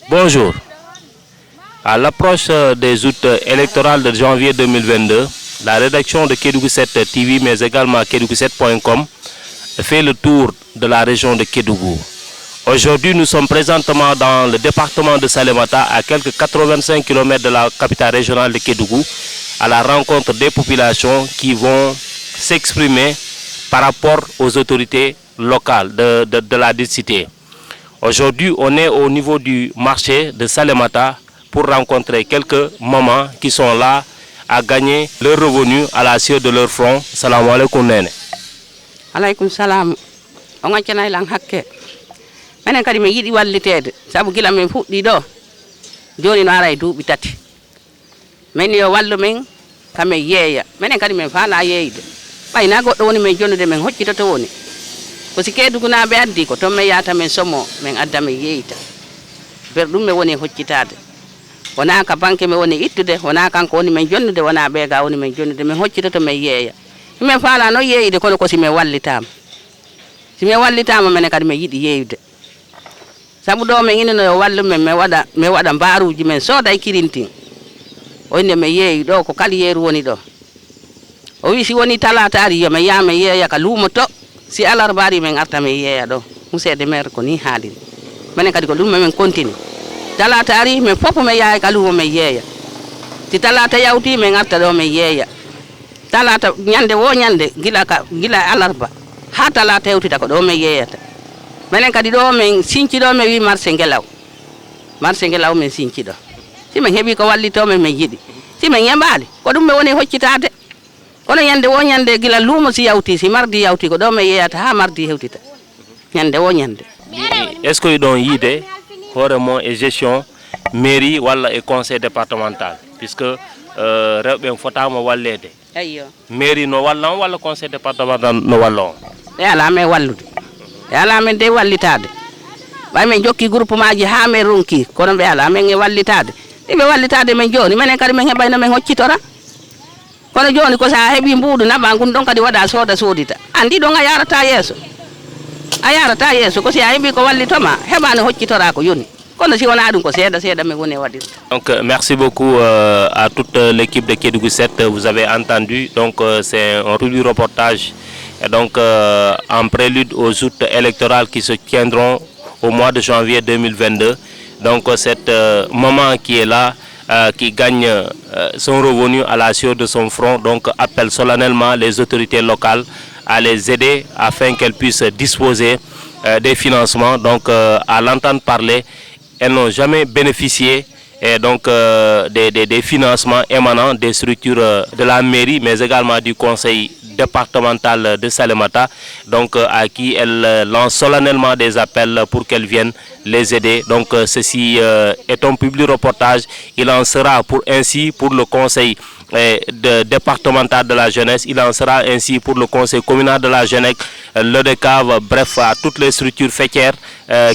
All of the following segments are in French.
Bonjour. À l'approche des août électorales de janvier 2022, la rédaction de Kédougou 7 TV, mais également Kédougou7.com, fait le tour de la région de Kédougou. Aujourd'hui, nous sommes présentement dans le département de Salémata, à quelques 85 km de la capitale régionale de Kédougou, à la rencontre des populations qui vont s'exprimer par rapport aux autorités locales de la cité. Aujourd'hui, on est au niveau du marché de Salémata pour rencontrer quelques mamans qui sont là à gagner leur revenu à la sueur de leur front. Salam alaikum nene. Alaikum salam. On a tenu lang hakke. Menen kadi me yidi wallitede sabu gila men fuddi do joni no ara e duubi tati men yo wallu men kame yeeya menen kadi men faala yeeyde bayna goddo woni men jonnude men hoccitoto woni ko si Kédougou naaɓe addi ko ton men yata men somo men adda men yeeyta berdum me woni hoccitade wona ka banque me woni ittude wona kanko woni men jonnude wona beega woni men jonnude men hoccitoto men yeeya men faala no yeeyde kono ko si men wallitama menen kadi men yidi yeeyde sabu do men ina no wallu men me wada mbaaruji men sooda e kirintin onne me yeeyi do ko kali yeeru woni do o wi si woni talata ari yo me yama yeeya ka lumo to si alarbari men arta me yeeya do musede mer ko ni haali menen kadi ko dum men continue talata ari men fofu me yaay ka lumo me yeeya ti talata yawti men arta do me yeeya talata nyande wo nyande gila alarba ha talata yawtita ko do me yeeyata menen kadi do men sinci do me wi marché ngelaw men sinci do si men hebi ko wallito men yidi si men yambali ko dum me woni hoccitade kono yande wo nyande gila lumo si yawti si mardi yawti ko do me yeyata ha mardi hewtita nyande wo nyande. Est-ce que don yide horemo et gestion mairie wala et conseil départemental puisque rewbe fotama wallede ayyo mairie no wallon wala conseil départemental no wallon e ala me wallude e ala men de wallitade bay men jokki groupement ji ha men ronki kono be ala men e wallitade be wallitade men joni menen kadi men hebayno men hoccitora kono joni ko sa hebi mbuudu naba gun don kadi wada sodita andi don a yarata yeso ko si a hebi ko wallitoma hebano hoccitora ko yoni kono si wona dum ko seeda men woni wadir. Donc merci beaucoup à toute l'équipe de Kédougou 7. Vous avez entendu, donc c'est un petit reportage et donc en prélude aux août électorales qui se tiendront au mois de janvier 2022. Donc cette maman qui est là, qui gagne son revenu à la sueur de son front, donc appelle solennellement les autorités locales à les aider afin qu'elles puissent disposer des financements. Donc à l'entendre parler, elles n'ont jamais bénéficié et donc des financements émanant des structures de la mairie, mais également du conseil départemental de Salémata, donc à qui elle lance solennellement des appels pour qu'elles viennent les aider. Donc ceci est un public reportage. Il en sera ainsi pour le conseil départemental de la jeunesse, il en sera ainsi pour le conseil communal de la jeunesse, l'ODECAV, bref, à toutes les structures fêtières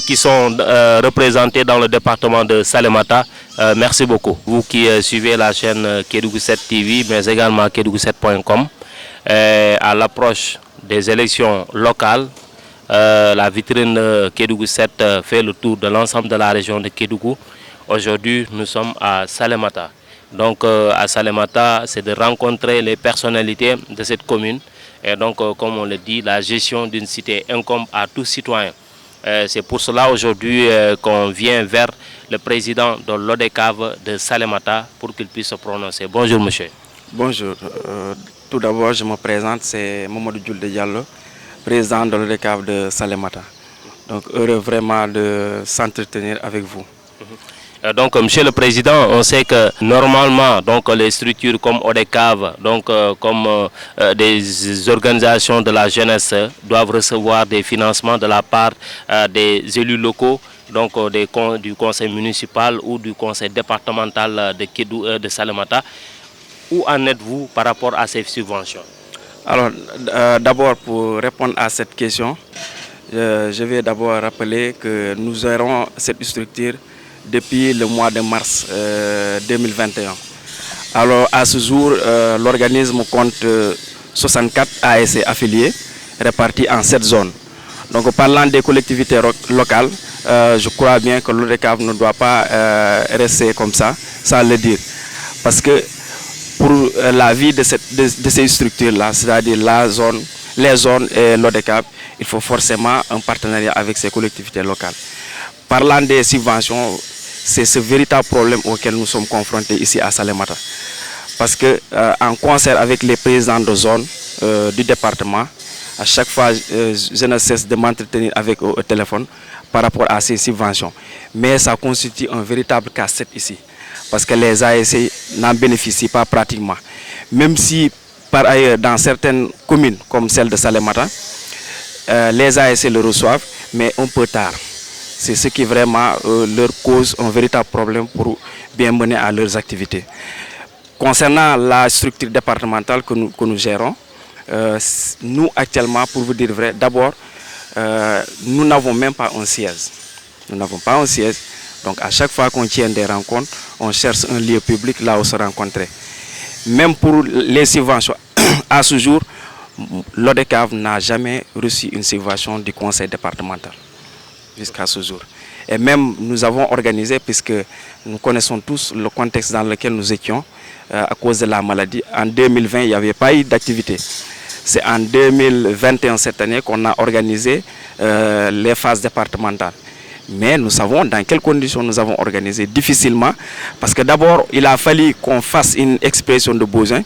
qui sont représentées dans le département de Salémata. Merci beaucoup. Vous qui suivez la chaîne Kédougou 7 TV, mais également Kédougou7.com. À l'approche des élections locales, la vitrine Kédougou 7 fait le tour de l'ensemble de la région de Kédougou. Aujourd'hui, nous sommes à Salémata. Donc à Salémata, c'est de rencontrer les personnalités de cette commune. Et donc, comme on le dit, la gestion d'une cité incombe à tout citoyen. C'est pour cela aujourd'hui qu'on vient vers le président de l'ODECAV de Salémata pour qu'il puisse se prononcer. Bonjour monsieur. Bonjour. Tout d'abord, je me présente, c'est Mamadou Djoulde Diallo, président de l'ODECAV de Salémata. Donc heureux vraiment de s'entretenir avec vous. Donc, Monsieur le Président, on sait que normalement, donc les structures comme ODECAV, donc comme des organisations de la jeunesse, doivent recevoir des financements de la part des élus locaux, donc du conseil municipal ou du conseil départemental de Salémata. Où en êtes-vous par rapport à ces subventions? Alors, d'abord, pour répondre à cette question, je vais d'abord rappeler que nous gérons cette structure depuis le mois de mars 2021. Alors à ce jour, l'organisme compte 64 ASC affiliés répartis en 7 zones. Donc parlant des collectivités locales, je crois bien que l'ODCAV ne doit pas rester comme ça, sans le dire. Parce que pour la vie de ces structures-là, c'est-à-dire les zones et l'ODCAV, il faut forcément un partenariat avec ces collectivités locales. Parlant des subventions, c'est ce véritable problème auquel nous sommes confrontés ici à Salémata. Parce que en concert avec les présidents de zone du département, à chaque fois, je ne cesse de m'entretenir avec eux au téléphone par rapport à ces subventions. Mais ça constitue un véritable casse-tête ici. Parce que les ASC n'en bénéficient pas pratiquement. Même si, par ailleurs, dans certaines communes, comme celle de Salémata, les ASC le reçoivent, mais un peu tard. C'est ce qui vraiment leur cause un véritable problème pour bien mener à leurs activités. Concernant la structure départementale que nous gérons, nous actuellement, pour vous dire vrai, d'abord, nous n'avons même pas un siège. Nous n'avons pas un siège. Donc à chaque fois qu'on tient des rencontres, on cherche un lieu public là où se rencontrer. Même pour les subventions, à ce jour, l'ODCAV n'a jamais reçu une subvention du conseil départemental. Jusqu'à ce jour. Et même nous avons organisé, puisque nous connaissons tous le contexte dans lequel nous étions à cause de la maladie. En 2020, il n'y avait pas eu d'activité. C'est en 2021, cette année, qu'on a organisé les phases départementales. Mais nous savons dans quelles conditions nous avons organisé. Difficilement, parce que d'abord, il a fallu qu'on fasse une expression de besoin,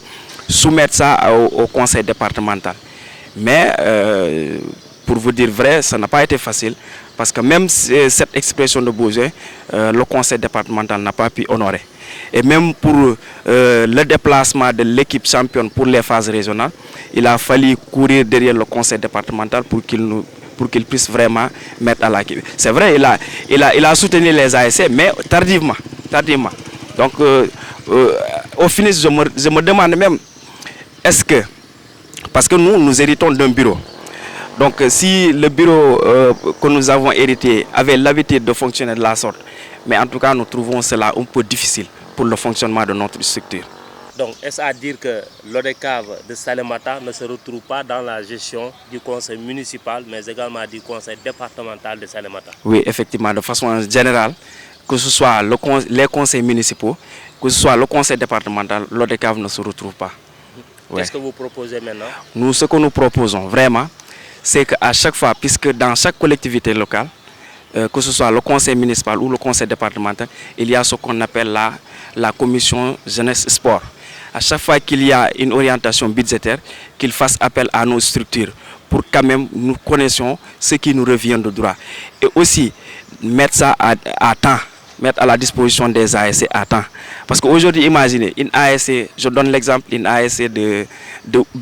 soumettre ça au conseil départemental. Mais, pour vous dire vrai, ça n'a pas été facile, parce que même cette expression de besoin, le conseil départemental n'a pas pu honorer. Et même pour le déplacement de l'équipe championne pour les phases régionales, il a fallu courir derrière le conseil départemental pour qu'il puisse vraiment mettre à l'activité. C'est vrai, il a soutenu les ASC, mais tardivement. Donc, au finish, je me demande même, est-ce que, parce que nous héritons d'un bureau, donc si le bureau que nous avons hérité avait l'habitude de fonctionner de la sorte, mais en tout cas nous trouvons cela un peu difficile pour le fonctionnement de notre structure. Donc est-ce à dire que l'ODCAV de Salémata ne se retrouve pas dans la gestion du conseil municipal, mais également du conseil départemental de Salémata? Oui, effectivement, de façon générale, que ce soit les conseils municipaux, que ce soit le conseil départemental, l'ODCAV ne se retrouve pas. Qu'est-ce que vous proposez maintenant? Ce que nous proposons vraiment, c'est qu'à chaque fois, puisque dans chaque collectivité locale, que ce soit le conseil municipal ou le conseil départemental, il y a ce qu'on appelle la commission jeunesse-sport. À chaque fois qu'il y a une orientation budgétaire, qu'il fasse appel à nos structures pour quand même nous connaissions ce qui nous revient de droit. Et aussi mettre ça à temps, mettre à la disposition des ASC à temps. Parce qu'aujourd'hui, imaginez, une ASC, je donne l'exemple, une ASC de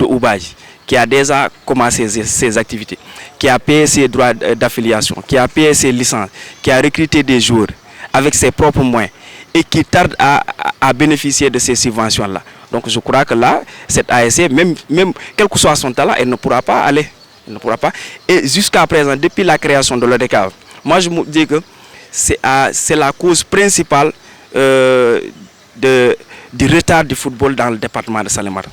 Oubaye, qui a déjà commencé ses activités, qui a payé ses droits d'affiliation, qui a payé ses licences, qui a recruté des joueurs avec ses propres moyens et qui tarde à bénéficier de ces subventions-là. Donc je crois que là, cette ASC, même quel que soit son talent, elle ne pourra pas aller. Elle ne pourra pas. Et jusqu'à présent, depuis la création de l'ODCAV, moi je me dis que c'est la cause principale du retard du football dans le département de Salémata.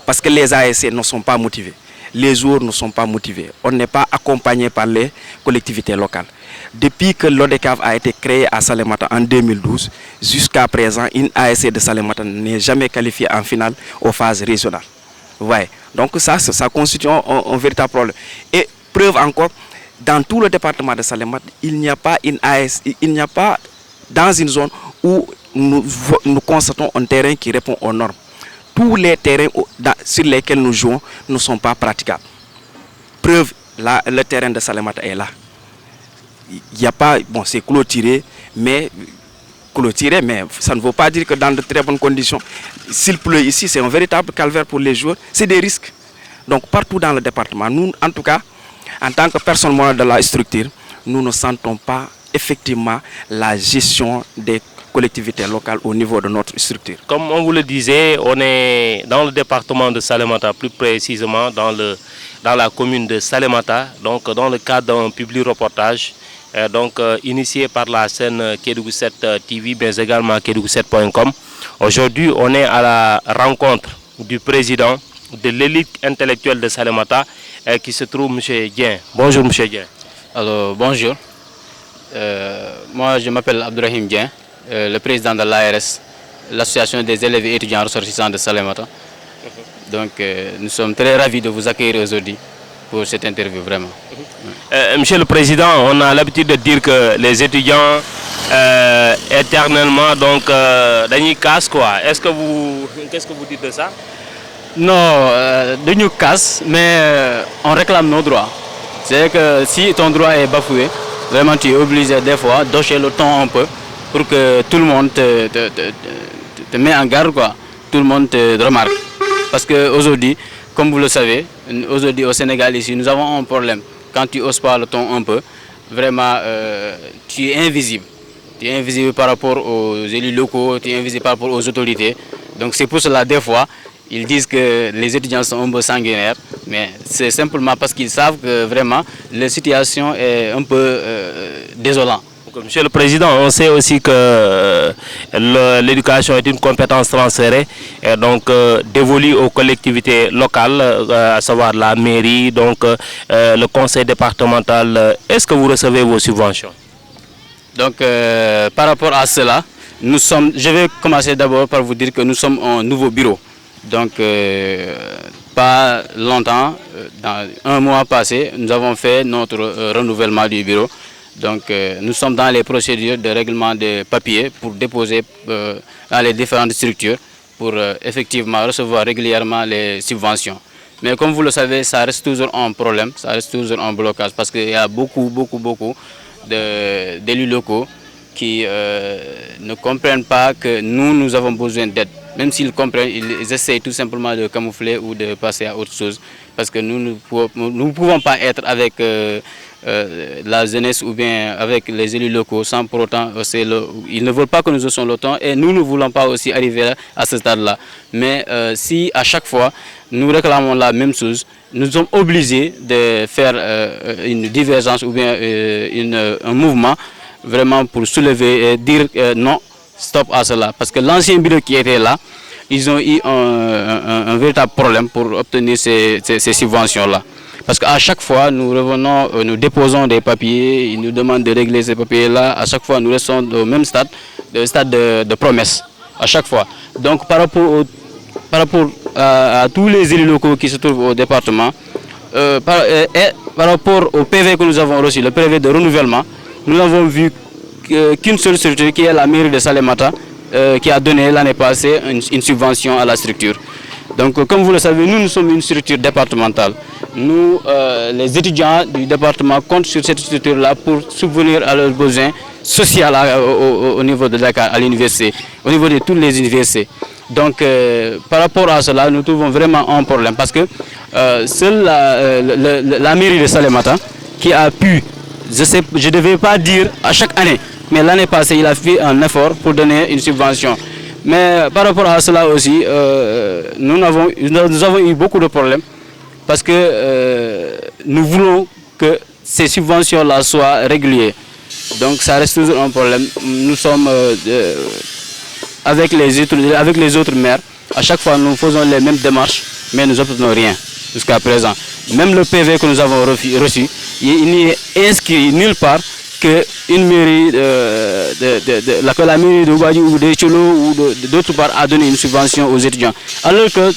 Parce que les ASC ne sont pas motivés, les joueurs ne sont pas motivés, on n'est pas accompagné par les collectivités locales. Depuis que l'ODCAV a été créé à Salémata en 2012, jusqu'à présent, une ASC de Salémata n'est jamais qualifiée en finale aux phases régionales. Ouais. Donc ça constitue un véritable problème. Et preuve encore, dans tout le département de Salémata, il n'y a pas une ASC, il n'y a pas dans une zone où nous constatons un terrain qui répond aux normes. Tous les terrains sur lesquels nous jouons ne sont pas praticables. Preuve, là, le terrain de Salémata est là. Il n'y a pas, bon, c'est clôturé, mais ça ne veut pas dire que dans de très bonnes conditions. S'il pleut ici, c'est un véritable calvaire pour les joueurs, c'est des risques. Donc partout dans le département, nous, en tout cas, en tant que personne morale de la structure, nous ne sentons pas effectivement la gestion des collectivités locales au niveau de notre structure. Comme on vous le disait, on est dans le département de Salémata, plus précisément dans la commune de Salémata, donc dans le cadre d'un public reportage initié par la chaîne Kédougou 7 TV, mais également Kédougou7.com. Aujourd'hui, on est à la rencontre du président de l'élite intellectuelle de Salémata qui se trouve M. Dien. Bonjour M. Dien. Alors bonjour. Moi, je m'appelle Abdourahim Dien, le président de l'ARS, l'association des élèves et étudiants ressortissants de Salémata. Donc, nous sommes très ravis de vous accueillir aujourd'hui pour cette interview, vraiment. Monsieur le Président, on a l'habitude de dire que les étudiants éternellement dañuy casse quoi. Qu'est-ce que vous dites de ça? Non, de nous casse, mais on réclame nos droits. C'est que si ton droit est bafoué, vraiment tu es obligé des fois d'hocher le ton un peu pour que tout le monde te met en garde, quoi. Tout le monde te remarque. Parce qu'aujourd'hui, comme vous le savez, aujourd'hui au Sénégal ici, nous avons un problème. Quand tu hausses pas le ton un peu, vraiment tu es invisible. Tu es invisible par rapport aux élus locaux, tu es invisible par rapport aux autorités. Donc c'est pour cela des fois, ils disent que les étudiants sont un peu sanguinaires, mais c'est simplement parce qu'ils savent que vraiment la situation est un peu désolante. Monsieur le Président, on sait aussi que l'éducation est une compétence transférée et donc dévolue aux collectivités locales, à savoir la mairie, donc le conseil départemental. Est-ce que vous recevez vos subventions? Donc par rapport à cela, je vais commencer d'abord par vous dire que nous sommes un nouveau bureau. Donc pas longtemps, dans un mois passé, nous avons fait notre renouvellement du bureau. Donc nous sommes dans les procédures de règlement des papiers pour déposer dans les différentes structures pour effectivement recevoir régulièrement les subventions. Mais comme vous le savez, ça reste toujours un problème, ça reste toujours un blocage parce qu'il y a beaucoup d'élus locaux qui ne comprennent pas que nous avons besoin d'aide. Même s'ils comprennent, ils essayent tout simplement de camoufler ou de passer à autre chose. Parce que nous ne pouvons pas être avec la jeunesse ou bien avec les élus locaux sans pour autant, ils ne veulent pas que nous haussions le temps et nous ne voulons pas aussi arriver à ce stade-là. Mais si à chaque fois nous réclamons la même chose, nous sommes obligés de faire une divergence ou bien un mouvement vraiment pour soulever et dire non, stop à cela. Parce que l'ancien bureau qui était là, ils ont eu un véritable problème pour obtenir ces subventions-là. Parce qu'à chaque fois, nous revenons, nous déposons des papiers, ils nous demandent de régler ces papiers-là. À chaque fois, nous restons au même stade, le stade de promesse. À chaque fois. Donc, par rapport à tous les élus locaux qui se trouvent au département, par rapport au PV que nous avons reçu, le PV de renouvellement, nous n'avons vu qu'une seule structure qui est la mairie de Salémata qui a donné l'année passée une subvention à la structure. Donc comme vous le savez, nous sommes une structure départementale. Nous, les étudiants du département comptent sur cette structure-là pour subvenir à leurs besoins sociaux au niveau de Dakar, à l'université, au niveau de toutes les universités. Donc par rapport à cela, nous trouvons vraiment un problème parce que seule la mairie de Salémata qui a pu, je ne devais pas dire à chaque année, mais l'année passée, il a fait un effort pour donner une subvention. Mais par rapport à cela aussi, nous avons eu beaucoup de problèmes parce que nous voulons que ces subventions-là soient régulières. Donc ça reste toujours un problème. Nous sommes avec les autres maires. À chaque fois, nous faisons les mêmes démarches, mais nous n'obtenons rien jusqu'à présent. Même le PV que nous avons reçu, il n'y est inscrit nulle part qu'une mairie, la mairie de Ouadji ou de Tcholo ou d'autre part a donné une subvention aux étudiants. Alors que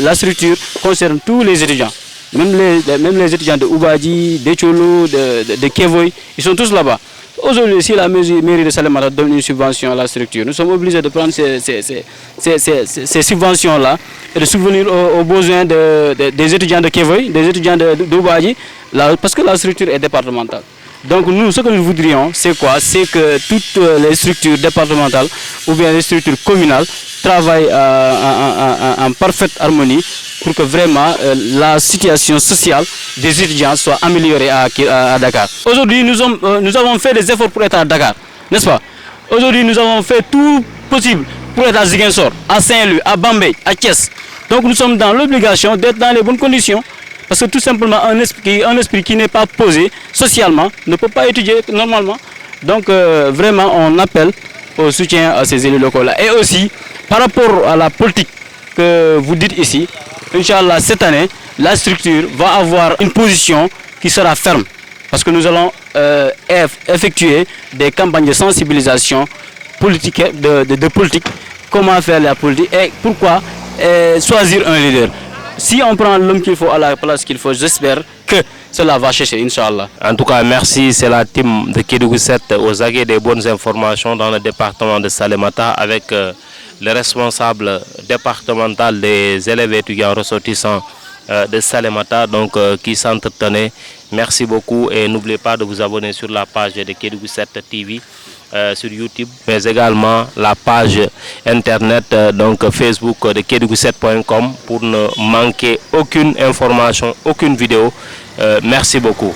la structure concerne tous les étudiants. Même les étudiants de Ouadji, de Tcholo, de Kevoy, ils sont tous là-bas. Aujourd'hui, si la mairie de Salémata donne une subvention à la structure, nous sommes obligés de prendre ces subventions-là et de subvenir aux besoins des étudiants de Kevoy, des étudiants de Ouadji, parce que la structure est départementale. Donc nous, ce que nous voudrions, c'est quoi? C'est que toutes les structures départementales ou bien les structures communales travaillent en parfaite harmonie pour que vraiment la situation sociale des étudiants soit améliorée à Dakar. Aujourd'hui, nous avons fait des efforts pour être à Dakar, n'est-ce pas? Aujourd'hui, nous avons fait tout possible pour être à Ziguinchor, à Saint-Louis, à Bambey, à Thiès. Donc nous sommes dans l'obligation d'être dans les bonnes conditions. Parce que tout simplement, un esprit qui n'est pas posé socialement ne peut pas étudier normalement. Donc vraiment, on appelle au soutien à ces élus locaux-là. Et aussi, par rapport à la politique que vous dites ici, Inch'Allah, cette année, la structure va avoir une position qui sera ferme. Parce que nous allons effectuer des campagnes de sensibilisation politique, de politique, comment faire la politique et pourquoi choisir un leader. Si on prend l'homme qu'il faut à la place qu'il faut, j'espère que cela va chercher, Inch'Allah. En tout cas, merci. C'est la team de Kédougou 7 aux aguets des bonnes informations dans le département de Salémata avec le responsable départemental des élèves étudiants ressortissants de Salémata, donc qui s'entretenait. Merci beaucoup et n'oubliez pas de vous abonner sur la page de Kédougou 7 TV sur YouTube, mais également la page internet donc Facebook de kedougou7.com pour ne manquer aucune information, aucune vidéo. Merci beaucoup.